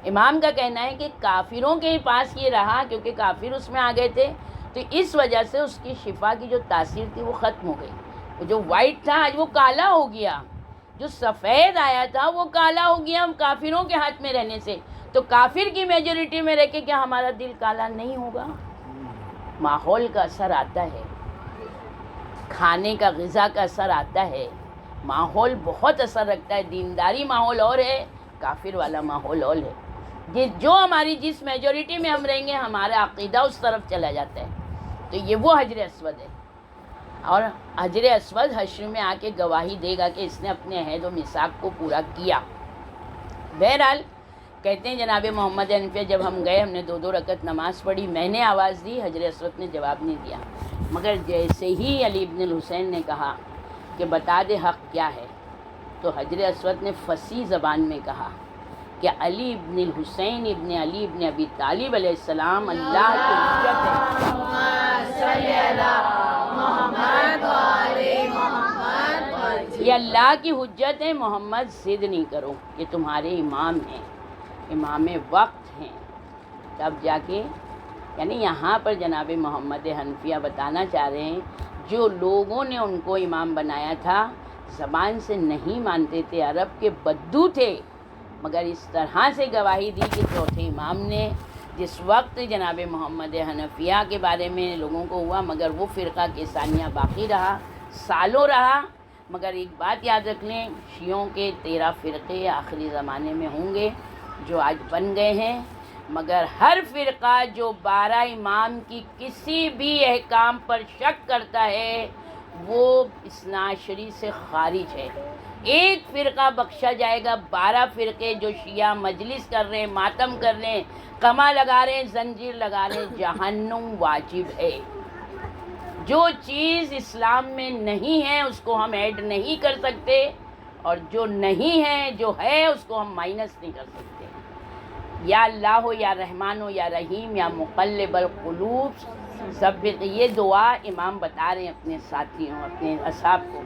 امام کا کہنا ہے کہ کافروں کے پاس یہ رہا کیونکہ کافر اس میں آ گئے تھے, تو اس وجہ سے اس کی شفا کی جو تاثیر تھی وہ ختم ہو گئی. جو وائٹ تھا آج وہ کالا ہو گیا, جو سفید آیا تھا وہ کالا ہو گیا کافروں کے ہاتھ میں رہنے سے. تو کافر کی میجورٹی میں رہ کے کیا ہمارا دل کالا نہیں ہوگا؟ ماحول کا اثر آتا ہے, کھانے کا غذا کا اثر آتا ہے, ماحول بہت اثر رکھتا ہے. دینداری ماحول اور ہے, کافر والا ماحول اور ہے. جو ہماری جس میجورٹی میں ہم رہیں گے ہمارا عقیدہ اس طرف چلا جاتا ہے. تو یہ وہ حجر اسود ہے, اور حجر اسود حشر میں آ کے گواہی دے گا کہ اس نے اپنے عہد و میثاق کو پورا کیا. بہرحال کہتے ہیں جناب محمد حنفیہ جب ہم گئے ہم نے 2 رکعت نماز پڑھی. میں نے آواز دی, حجر اسود نے جواب نہیں دیا. مگر جیسے ہی علی ابن الحسین نے کہا کہ بتا دے حق کیا ہے, تو حجر اسود نے فصیح زبان میں کہا کہ علی ابن الحسین ابن علی ابن ابی طالب علیہ السلام اللہ کی حجت ہے. یہ اللہ کی حجت ہے، محمد ضد نہیں کرو، یہ تمہارے امام ہیں، امام وقت ہیں، تب جا کے یعنی یہاں پر جناب محمد حنفیہ بتانا چاہ رہے ہیں جو لوگوں نے ان کو امام بنایا تھا زبان سے نہیں مانتے تھے، عرب کے بدو تھے، مگر اس طرح سے گواہی دی کہ چوتھے امام نے جس وقت جناب محمد حنفیہ کے بارے میں لوگوں کو ہوا، مگر وہ فرقہ کیسانیہ باقی رہا، سالوں رہا۔ مگر ایک بات یاد رکھ لیں، شیعوں کے 13 فرقے آخری زمانے میں ہوں گے جو آج بن گئے ہیں، مگر ہر فرقہ جو 12 امام کی کسی بھی احکام پر شک کرتا ہے وہ اثنا عشری سے خارج ہے۔ ایک فرقہ بخشا جائے گا، 12 فرقے جو شیعہ مجلس کر رہے ہیں، ماتم کر رہے ہیں، کما لگا رہے ہیں، زنجیر لگا رہے ہیں، جہنم واجب ہے۔ جو چیز اسلام میں نہیں ہے اس کو ہم ایڈ نہیں کر سکتے، اور جو نہیں ہے جو ہے اس کو ہم مائنس نہیں کر سکتے۔ یا اللہ ہو، یا رحمان ہو، یا رحیم، یا مقلب القلوب، سب یہ دعا امام بتا رہے ہیں اپنے ساتھیوں، اپنے اصحاب کو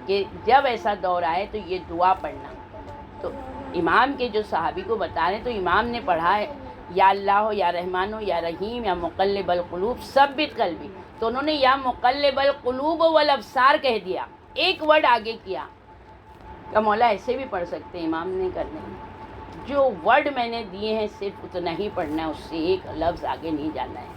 کہ جب ایسا دور آئے تو یہ دعا پڑھنا۔ تو امام کے جو صحابی کو بتا رہے ہیں تو امام نے پڑھا ہے یا اللہ ہو، یا رحمان ہو، یا رحیم، یا مقلب القلوب ثبت قلبی، تو انہوں نے یا مقلب القلوب والابصار کہہ دیا، ایک ورڈ آگے کیا کہ مولا ایسے بھی پڑھ سکتے ہیں، امام نے کرنے جو ورڈ میں نے دیے ہیں صرف اتنا ہی پڑھنا ہے، اس سے ایک لفظ آگے نہیں جانا ہے۔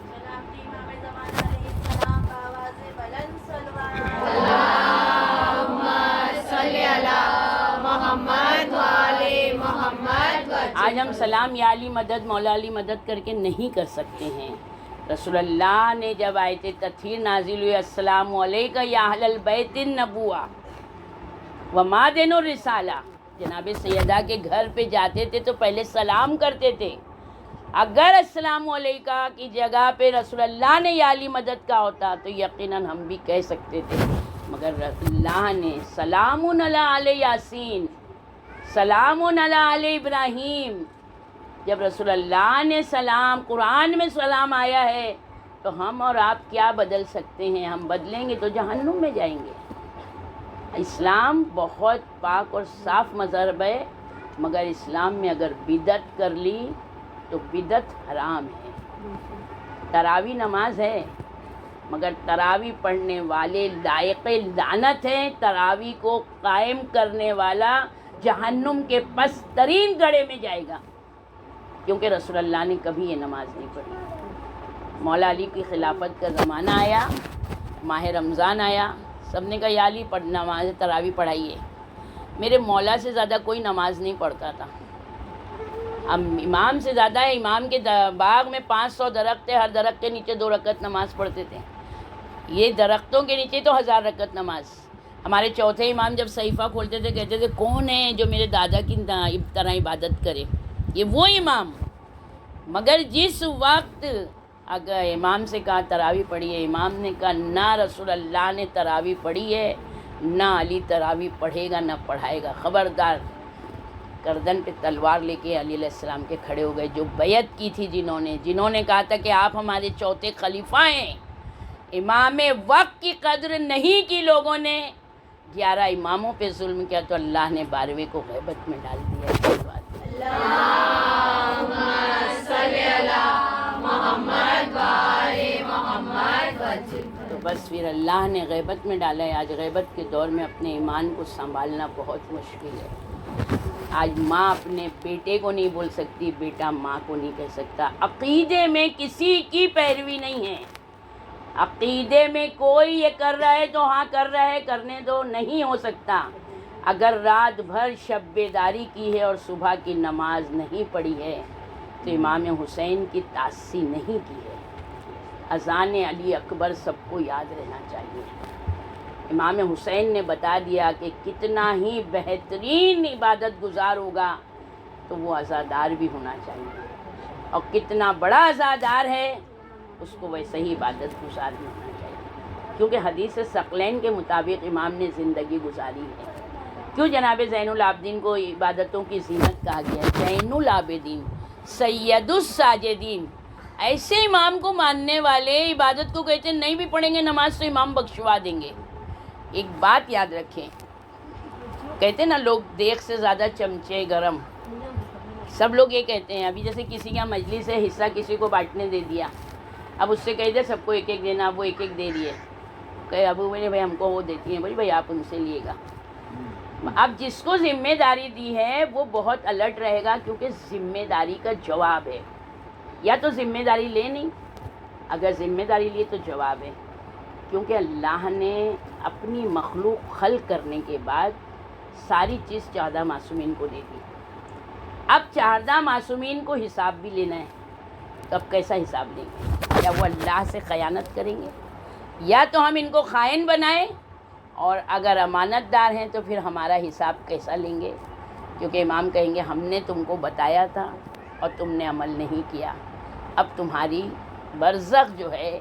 آج ہم سلام یا علی مدد مولا علی مدد کر کے نہیں کر سکتے ہیں۔ رسول اللہ نے جب آیت تطہیر نازل ہوئی السلام علیکہ یا اہل البیت النبوہ ومادن الرسالہ، جناب سیدہ کے گھر پہ جاتے تھے تو پہلے سلام کرتے تھے۔ اگر السلام علیکہ کی جگہ پہ رسول اللہ نے یا علی مدد کا ہوتا تو یقیناً ہم بھی کہہ سکتے تھے، مگر رسول اللہ نے سلام علی آل یاسین، سلام علی آل ابراہیم، جب رسول اللہ نے سلام، قرآن میں سلام آیا ہے تو ہم اور آپ کیا بدل سکتے ہیں؟ ہم بدلیں گے تو جہنم میں جائیں گے۔ اسلام بہت پاک اور صاف مذہب ہے، مگر اسلام میں اگر بدعت کر لی تو بدعت حرام ہے۔ تراویح نماز ہے، مگر تراویح پڑھنے والے لائق لعنت ہیں، تراویح کو قائم کرنے والا جہنم کے پس ترین گڑھے میں جائے گا، کیونکہ رسول اللہ نے کبھی یہ نماز نہیں پڑھی۔ مولا علی کی خلافت کا زمانہ آیا، ماہ رمضان آیا، سب نے کہا یا علی نماز تراویح پڑھائیے۔ میرے مولا سے زیادہ کوئی نماز نہیں پڑھتا تھا، اب امام سے زیادہ ہے، امام کے باغ میں 500 درخت ہے، ہر درخت کے نیچے 2 رکعت نماز پڑھتے تھے، یہ درختوں کے نیچے تو 1000 رکعت نماز۔ ہمارے چوتھے امام جب صحیفہ کھولتے تھے کہتے تھے کون ہے جو میرے دادا کی طرح عبادت کرے، یہ وہ امام۔ مگر جس وقت اگر امام سے کہا تراویح پڑھیے، امام نے کہا نہ رسول اللہ نے تراویح پڑھی ہے، نہ علی تراویح پڑھے گا، نہ پڑھائے گا، خبردار۔ گردن پہ تلوار لے کے علی علیہ السلام کے کھڑے ہو گئے، جو بیعت کی تھی جنہوں نے کہا تھا کہ آپ ہمارے چوتھے خلیفہ ہیں۔ امام وقت کی قدر نہیں کی لوگوں نے، 11 اماموں پہ ظلم کیا تو اللہ نے 12ویں کو غیبت میں ڈال دیا۔ تو بس پھر اللہ نے غیبت میں ڈالا ہے۔ آج غیبت کے دور میں اپنے ایمان کو سنبھالنا بہت مشکل ہے۔ آج ماں اپنے بیٹے کو نہیں بول سکتی، بیٹا ماں کو نہیں کہہ سکتا۔ عقیدے میں کسی کی پیروی نہیں ہے، عقیدے میں کوئی یہ کر رہا ہے تو ہاں کر رہا ہے، کرنے دو، نہیں ہو سکتا۔ اگر رات بھر شب بیداری کی ہے اور صبح کی نماز نہیں پڑھی ہے تو امام حسین کی تعصی نہیں کی ہے۔ اذان علی اکبر سب کو یاد رہنا چاہیے۔ امام حسین نے بتا دیا کہ کتنا ہی بہترین عبادت گزار ہوگا تو وہ عزادار بھی ہونا چاہیے، اور کتنا بڑا عزادار ہے اس کو ویسے ہی عبادت گزار بھی ہونا چاہیے، کیونکہ حدیث ثقلین کے مطابق امام نے زندگی گزاری ہے۔ کیوں جناب زین العابدین کو عبادتوں کی زینت کہا گیا ہے؟ زین العابدین، سید الساجدین، ایسے امام کو ماننے والے عبادت کو کہتے ہیں نہیں بھی پڑھیں گے نماز تو امام بخشوا دیں گے۔ ایک بات یاد رکھیں، کہتے ہیں نا لوگ دیکھ سے زیادہ چمچے گرم، سب لوگ یہ کہتے ہیں. ابھی جیسے کسی کا مجلس ہے، حصہ کسی کو بانٹنے دے دیا، اب اس سے کہہ دے سب کو ایک ایک دینا، اب وہ ایک ایک دے دیے، کہ ابو بولے بھائی ہم کو وہ دیتی ہیں، بھائی بھائی آپ ان سے لیے گا. اب جس کو ذمہ داری دی ہے وہ بہت الرٹ رہے گا، کیونکہ ذمہ داری کا جواب ہے. یا تو ذمہ داری لے نہیں، اگر ذمہ داری لیے تو جواب ہے، کیونکہ اللہ نے اپنی مخلوق خلق کرنے کے بعد ساری چیز 14 معصومین کو دے دی. اب 14 معصومین کو حساب بھی لینا ہے، تو اب کیسا حساب لیں گے؟ یا وہ اللہ سے خیانت کریں گے، یا تو ہم ان کو خائن بنائیں، اور اگر امانت دار ہیں تو پھر ہمارا حساب کیسا لیں گے؟ کیونکہ امام کہیں گے ہم نے تم کو بتایا تھا اور تم نے عمل نہیں کیا. اب تمہاری برزخ جو ہے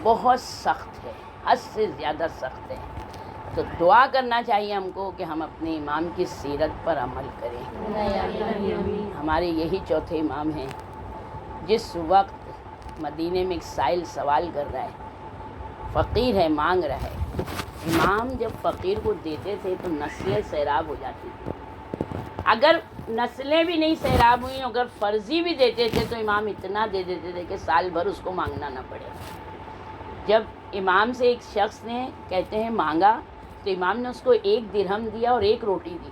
بہت سخت ہے، حد سے زیادہ سخت ہے. تو دعا کرنا چاہیے ہم کو کہ ہم اپنے امام کی سیرت پر عمل کریں. ہمارے یہی چوتھے امام ہیں. جس وقت مدینے میں ایک سائل سوال کر رہا ہے، فقیر ہے، مانگ رہا ہے، امام جب فقیر کو دیتے تھے تو نسلیں سیراب ہو جاتی تھی. اگر نسلیں بھی نہیں سیراب ہوئیں، اگر فرضی بھی دیتے تھے تو امام اتنا دے دیتے تھے کہ سال بھر اس کو مانگنا نہ پڑے. جب امام سے ایک شخص نے کہتے ہیں مانگا تو امام نے اس کو 1 درہم دیا اور 1 روٹی دی.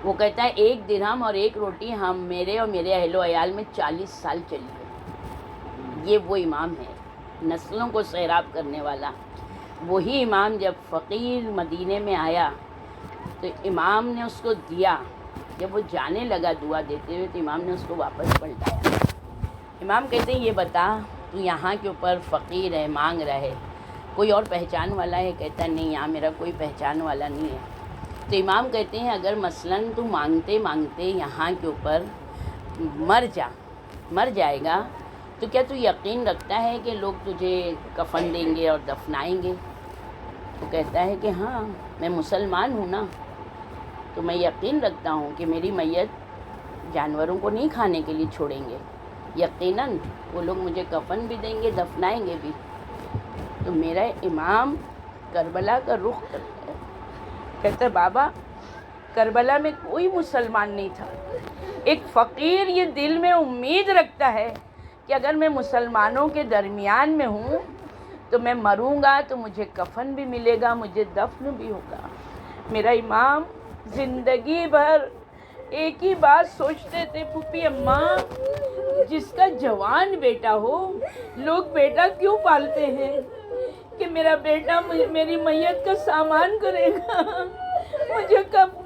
وہ کہتا ہے 1 درہم اور 1 روٹی ہم میرے اور میرے اہل و عیال میں 40 سال چلی ہے. یہ وہ امام ہے نسلوں کو سیراب کرنے والا. وہی امام جب فقیر مدینے میں آیا تو امام نے اس کو دیا. جب وہ جانے لگا دعا دیتے ہوئے تو امام نے اس کو واپس پلٹایا. امام کہتے ہیں یہ بتا تو یہاں کے اوپر فقیر ہے، مانگ رہا ہے، کوئی اور پہچان والا ہے؟ کہتا ہے نہیں، یہاں میرا کوئی پہچان والا نہیں ہے. تو امام کہتے ہیں اگر مثلاً تو مانگتے مانگتے یہاں کے اوپر مر جائے گا تو کیا تو یقین رکھتا ہے کہ لوگ تجھے کفن دیں گے اور دفنائیں گے؟ تو کہتا ہے کہ ہاں میں مسلمان ہوں نا، تو میں یقین رکھتا ہوں کہ میری میت جانوروں کو نہیں کھانے کے لیے چھوڑیں گے، یقیناً وہ لوگ مجھے کفن بھی دیں گے، دفنائیں گے بھی. تو میرا امام کربلا کا رخ کرتا ہے، کہتا ہے بابا کربلا میں کوئی مسلمان نہیں تھا. ایک فقیر یہ دل میں امید رکھتا ہے کہ اگر میں مسلمانوں کے درمیان میں ہوں تو میں مروں گا تو مجھے کفن بھی ملے گا، مجھے دفن بھی ہوگا. میرا امام زندگی بھر ایک ہی بات سوچتے تھے، پھوپھی اماں جس کا جوان بیٹا ہو لوگ بیٹا کیوں پالتے ہیں؟ کہ میرا بیٹا میری میت کا سامان کرے گا، مجھے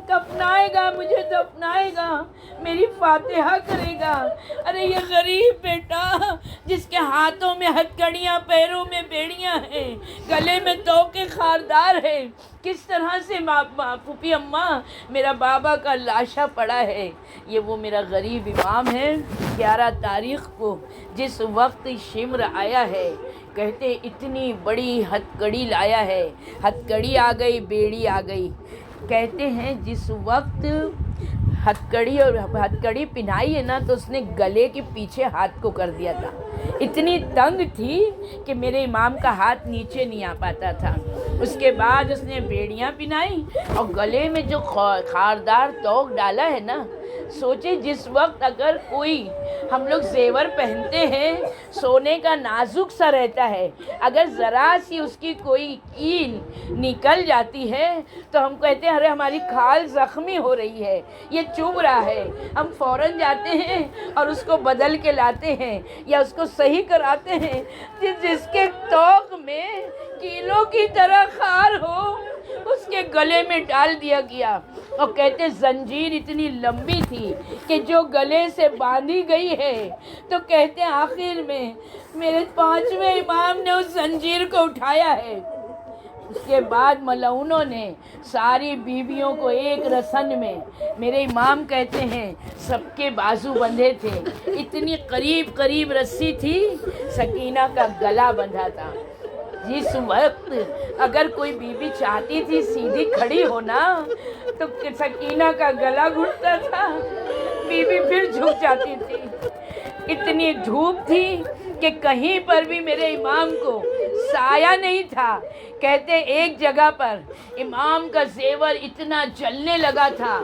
کفنائے گا، مجھے دفنائے گا، میری فاتحہ کرے گا. ارے یہ غریب بیٹا جس کے ہاتھوں میں ہتھکڑیاں، پیروں میں بیڑیاں ہیں، گلے میں توقے خاردار ہے، کس طرح سے پھوپھی اماں میرا بابا کا لاشا پڑا ہے. یہ وہ میرا غریب امام ہے. 11 تاریخ کو جس وقت شمر آیا ہے، کہتے اتنی بڑی ہتھکڑی لایا ہے، ہتھکڑی آ گئی، بیڑی آ گئی. کہتے ہیں جس وقت ہتھکڑی پہنائی ہے نا تو اس نے گلے کے پیچھے ہاتھ کو کر دیا تھا. اتنی تنگ تھی کہ میرے امام کا ہاتھ نیچے نہیں آ پاتا تھا. اس کے بعد اس نے بیڑیاں پہنائی اور گلے میں جو خاردار توق ڈالا ہے نا، سوچے جس وقت اگر کوئی ہم لوگ زیور پہنتے ہیں سونے کا نازک سا رہتا ہے، اگر ذرا سی اس کی کوئی کیل نکل جاتی ہے تو ہم کہتے ہیں ارے ہماری کھال زخمی ہو رہی ہے، یہ چبھ رہا ہے. ہم فوراً جاتے ہیں اور اس کو بدل کے لاتے ہیں یا اس کو صحیح کراتے ہیں. جس کے توق میں کیلوں کی طرح خار ہو اس کے گلے میں ڈال دیا گیا. اور کہتے زنجیر اتنی لمبی تھی کہ جو گلے سے باندھی گئی ہے، تو کہتے ہیں آخر میں میرے 5ویں امام نے اس زنجیر کو اٹھایا ہے. اس کے بعد ملعونوں نے ساری بیویوں کو ایک رسن میں، میرے امام کہتے ہیں سب کے بازو بندھے تھے، اتنی قریب رسی تھی، سکینہ کا گلا بندھا تھا. جس وقت اگر کوئی بیوی چاہتی تھی سیدھی کھڑی ہونا تو سکینہ کا گلا گھٹتا تھا، بیوی پھر جھک جاتی تھی. اتنی دھوپ تھی کہ کہیں پر بھی میرے امام کو سایہ نہیں تھا. کہتے ایک جگہ پر امام کا زیور اتنا جلنے لگا تھا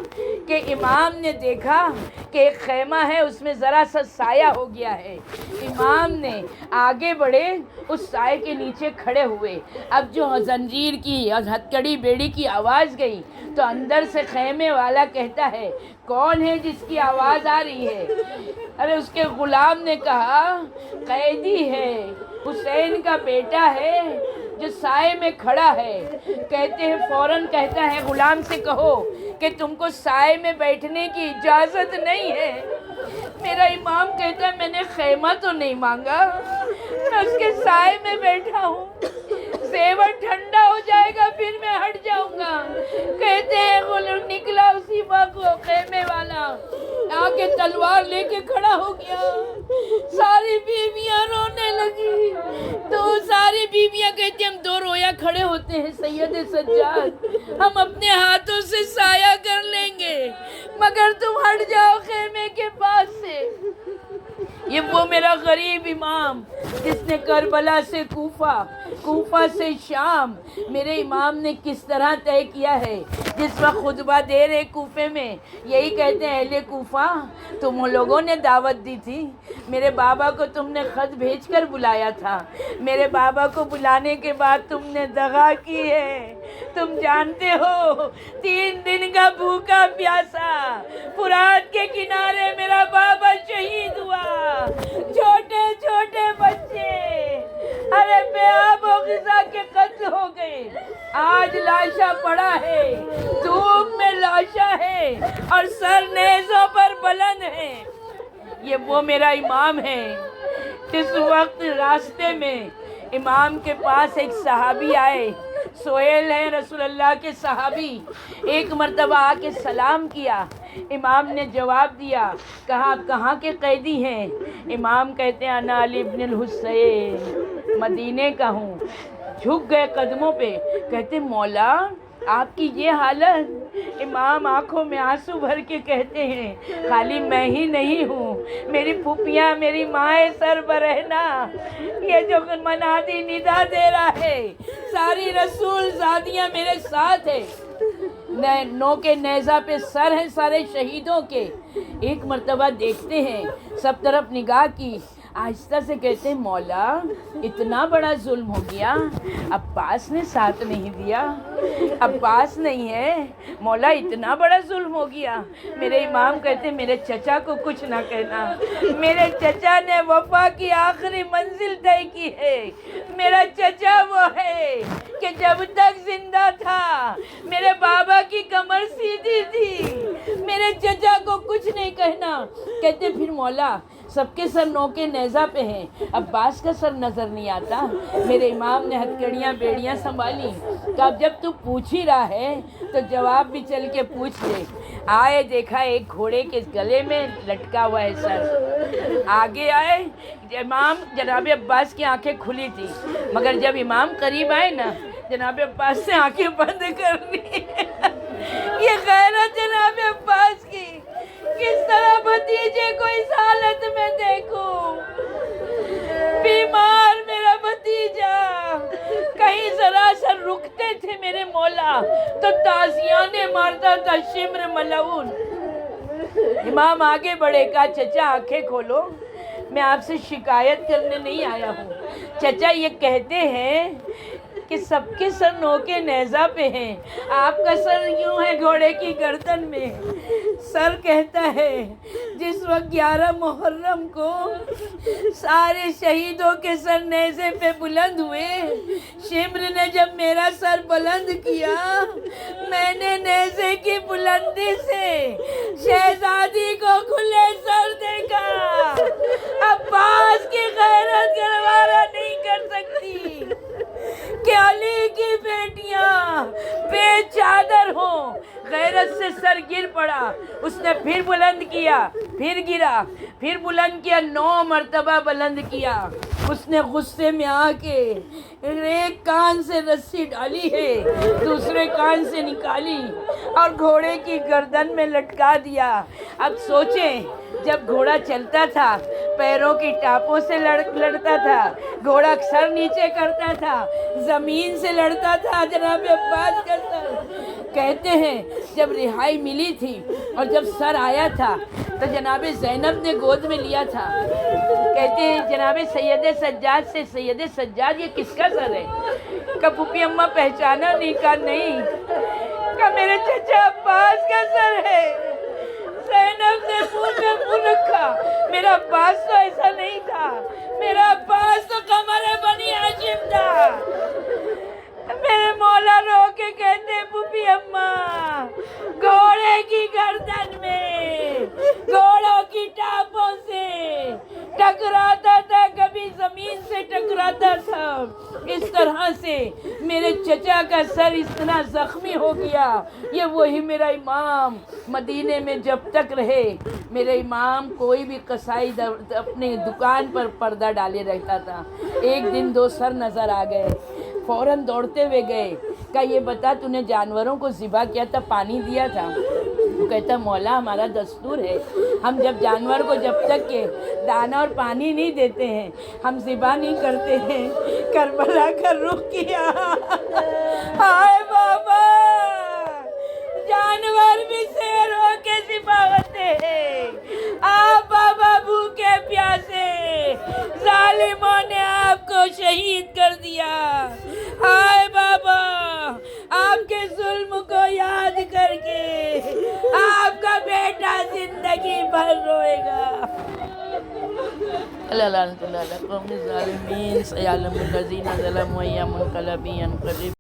کہ امام نے دیکھا کہ ایک خیمہ ہے اس میں ذرا سا سایہ ہو گیا ہے. امام نے آگے بڑھے, اس سائے کے نیچے کھڑے ہوئے. اب جو زنجیر کی اور ہتکڑی بیڑی کی آواز گئی تو اندر سے خیمے والا کہتا ہے کون ہے جس کی آواز آ رہی ہے؟ ارے اس کے غلام نے کہا قیدی ہے, حسین کا بیٹا ہے جو سائے میں کھڑا ہے. کہتے ہیں فوراً کہتا ہے غلام سے کہو کہ تم کو سائے میں بیٹھنے کی اجازت نہیں ہے. میرا امام کہتا ہے میں نے خیمہ تو نہیں مانگا, میں اس کے سائے میں بیٹھا ہوں, زیور ٹھنڈا ہو جائے گا پھر میں ہٹ جاؤں گا. کہتے ہیں غلام نکلا اسی وقت وہ خیمے والا آگے تلوار لے کے کھڑا ہو گیا. ساری بیویاں رونے لگی تو ساری بیویاں کہتی ہم دو رویا کھڑے ہوتے ہیں سید سجاد, ہم اپنے ہاتھوں سے سایہ کر لیں گے مگر تم ہٹ جاؤ خیمے کے پاس سے. یہ وہ میرا غریب امام جس نے کربلا سے کوفہ, کوفہ سے شام, میرے امام نے کس طرح طے کیا ہے. جس وقت خطبہ دے رہے کوفے میں یہی کہتے ہیں اہل کوفہ تم لوگوں نے دعوت دی تھی, میرے بابا کو تم نے خط بھیج کر بلایا تھا, میرے بابا کو بلانے کے بعد تم نے دغا کی ہے. تم جانتے ہو 3 دن کا بھوکا پیاسا فرات کے کنارے میرا بابا شہید ہوا, چھوٹے چھوٹے بچے ارے بے آب و غذا کے قتل ہو گئے. آج لاشا پڑا ہے, دھوپ میں لاشا ہے اور سر نیزوں پر بلند ہے. یہ وہ میرا امام ہے. اس وقت راستے میں امام کے پاس ایک صحابی آئے, سہیل ہیں رسول اللہ کے صحابی. ایک مرتبہ آ کے سلام کیا, امام نے جواب دیا, کہا آپ کہاں کے قیدی ہیں؟ امام کہتے ہیں انا علی ابن الحسین, مدینے کا ہوں. جھک گئے قدموں پہ, کہتے مولا آپ کی یہ حالت. امام آنکھوں میں آنسو بھر کے کہتے ہیں خالی میں ہی نہیں ہوں, میری پھوپھیاں, میری مائیں سر برہنا, یہ جو منادی ندا دے رہا ہے ساری رسول زادیاں میرے ساتھ ہے. نو کے نیزہ پہ سر ہیں سارے شہیدوں کے. ایک مرتبہ دیکھتے ہیں, سب طرف نگاہ کی, آہستہ سے کہتے ہیں مولا اتنا بڑا ظلم ہو گیا, عباس نے ساتھ نہیں دیا, عباس نہیں ہے مولا, اتنا بڑا ظلم ہو گیا. میرے امام کہتے ہیں میرے چچا کو کچھ نہ کہنا, میرے چچا نے وفا کی آخری منزل طے کی ہے. میرا چچا وہ ہے کہ جب تک زندہ تھا میرے بابا کی کمر سیدھی تھی, میرے چچا کو کچھ نہیں کہنا. کہتے پھر مولا سب کے سر نو کے نیزہ پہ ہیں, عباس کا سر نظر نہیں آتا. میرے امام نے ہتکڑیاں بیڑیاں سنبھالی, کہ اب جب تو پوچھ ہی رہا ہے تو جواب بھی چل کے پوچھ لے. آئے, دیکھا ایک گھوڑے کے گلے میں لٹکا ہوا ہے سر. آگے آئے, امام جناب عباس کی آنکھیں کھلی تھی مگر جب امام قریب آئے نا جناب عباس سے آنکھیں بند کر لی. یہ غیرت جناب عباس کی, کس طرح بھتیجے کو اس حالت میں دیکھوں, بیمار میرا بھتیجا. کہیں ذرا سا رکتے تھے میرے مولا تو تازیانے مارتا تھا شمر ملعون. امام آگے بڑھے, کہا چچا آنکھیں کھولو, میں آپ سے شکایت کرنے نہیں آیا ہوں. چچا یہ کہتے ہیں کہ سب کے سر نو کے نیزہ پہ ہیں, آپ کا سر یوں ہے گھوڑے کی گردن میں. سر کہتا ہے جس وقت 11 محرم کو سارے شہیدوں کے سر نیزے پہ بلند ہوئے, شمر نے جب میرا سر بلند کیا, میں نے نیزے کی بلندی سے شہزادی کو کھلے سر دیکھا. عباس کی غیرت گوارا نہیں کر سکتی کہ علی کی بیٹیاں بے چادر ہوں. غیرت سے سر گر پڑا, اس نے پھر بلند کیا, پھر گرا، پھر بلند کیا، 9 مرتبہ بلند کیا۔ اس نے غصے میں آ کے ایک کان سے رسی ڈالی ہے، دوسرے کان سے نکالی اور گھوڑے کی گردن میں لٹکا دیا۔ اب سوچیں، جب گھوڑا چلتا تھا پیروں کی ٹاپوں سے لڑتا تھا، گھوڑا سر نیچے کرتا تھا، زمین سے لڑتا تھا جناب عباس کا سر۔ کہتے ہیں جب رہائی ملی تھی اور جب سر آیا تھا تو جناب زینب نے گود میں لیا تھا۔ کہتے ہیں جناب سید سجاد سے، سید سجاد یہ کس کا سر ہے؟ کہ پھوپھی اماں پہچانا نہیں؟ کہا نہیں، کہ میرے چچا عباس کا سر ہے۔ زینب نے منہ میں منہ رکھا، میرا عباس تو ایسا نہیں تھا، میرا عباس تو قمر بنی ہاشم تھا۔ میرے مولا رو کے کہتے ہیں پھوپھی اماں، گھوڑے کی گردن میں، گھوڑوں کی ٹاپوں سے ٹکراتا تھا، کبھی زمین سے ٹکراتا تھا۔ اس طرح سے میرے چچا کا سر اتنا زخمی ہو گیا۔ یہ وہی میرا امام مدینے میں جب تک رہے، میرے امام کوئی بھی قصائی اپنے دکان پر پردہ ڈالے رہتا تھا۔ ایک دن 2 سر نظر آ گئے، فوراً دوڑتے ہوئے گئے، کہا یہ بتا تو نے جانوروں کو ذبح کیا تھا، پانی دیا تھا؟ وہ کہتا مولا ہمارا دستور ہے، ہم جب جانور کو جب تک کہ دانہ اور پانی نہیں دیتے ہیں ہم ذبح نہیں کرتے ہیں۔ کربلا کا رخ کیا، ہائے بابا، جانور بھی شیر ہو کے ذبح ہوتے ہیں، آپ بابا بھوکے پیاسے، ظالموں نے آپ کو شہید کر دیا۔ ہائے بابا، آپ کے ظلم کو یاد کر کے آپ کا بیٹا زندگی بھر روئے گا۔ اللہ قوم الظالمین سیعلم الذین ظلموا أی منقلب ينقلب